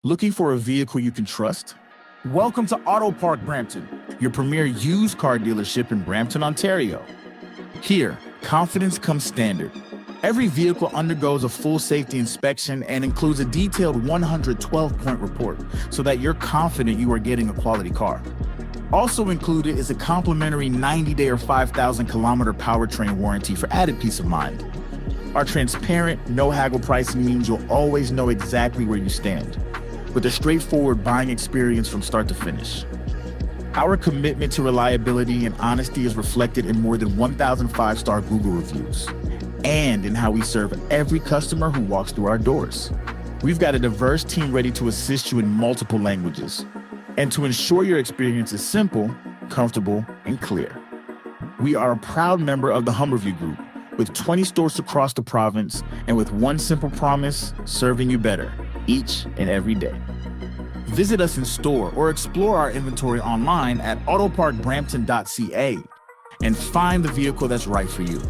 Looking for a vehicle you can trust? Welcome to AutoPark Brampton, your premier used car dealership in Brampton, Ontario. Here, confidence comes standard. Every vehicle undergoes a full safety inspection and includes a detailed 112-point report so that you're confident you are getting a quality car. Also included is a complimentary 90-day or 5,000-kilometer powertrain warranty for added peace of mind. Our transparent, no-haggle pricing means you'll always know exactly where you stand, with a straightforward buying experience from start to finish. Our commitment to reliability and honesty is reflected in more than 1,000 five-star Google reviews, and in how we serve every customer who walks through our doors. We've got a diverse team ready to assist you in multiple languages, and to ensure your experience is simple, comfortable, and clear. We are a proud member of the HomeLink Group, with 20 stores across the province, and with one simple promise, serving you better, each and every day. Visit us in store or explore our inventory online at autoparkbrampton.ca and find the vehicle that's right for you.